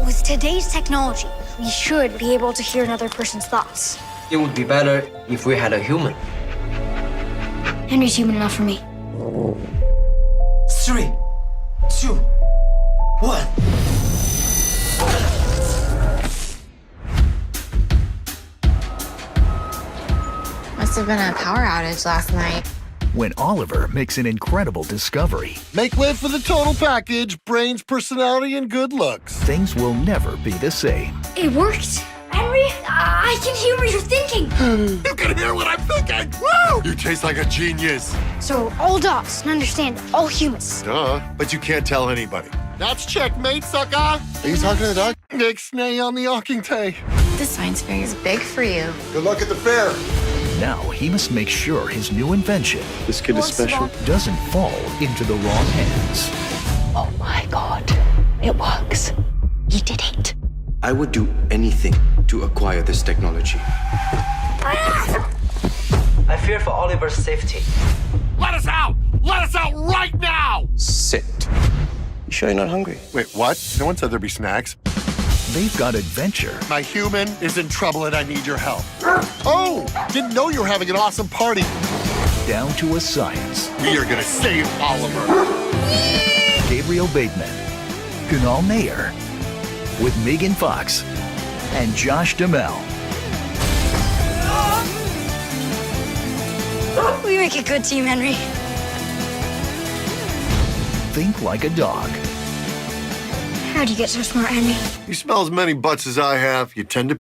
With today's technology, we should be able to hear another person's thoughts. It would be better if we had a human. Henry's human enough for me. 3, 2, 1. Must have been a power outage last night. When Oliver makes an incredible discovery, Make way for the total package: brains, personality, and good looks. things will never be the same. It worked. Henry, I can hear what you're thinking. You can hear what I'm thinking. Woo! You taste like a genius. So all dogs can understand all humans. Duh, but you can't tell anybody. That's checkmate, sucker. Are you talking to the dog? Nick Snay on the Alking Tay. This science fair is big for you. Good luck at the fair. Now he must make sure his new invention This kid is special. doesn't fall into the wrong hands. Oh my God, it works. He did it. I would do anything to acquire this technology. I fear for Oliver's safety. Let us out! Let us out right now! Sit. You sure you're not hungry? Wait, what? No one said there'd be snacks. They've got adventure My human is in trouble and I need your help. Oh, didn't know you were having an awesome party. down to a science. We are gonna save Oliver. Gabriel Bateman, Kunal Nair, with Megan Fox and Josh Duhamel. We make a good team, Henry. Think like a dog. How'd you get so smart, Henry? You smell as many butts as I have. You tend to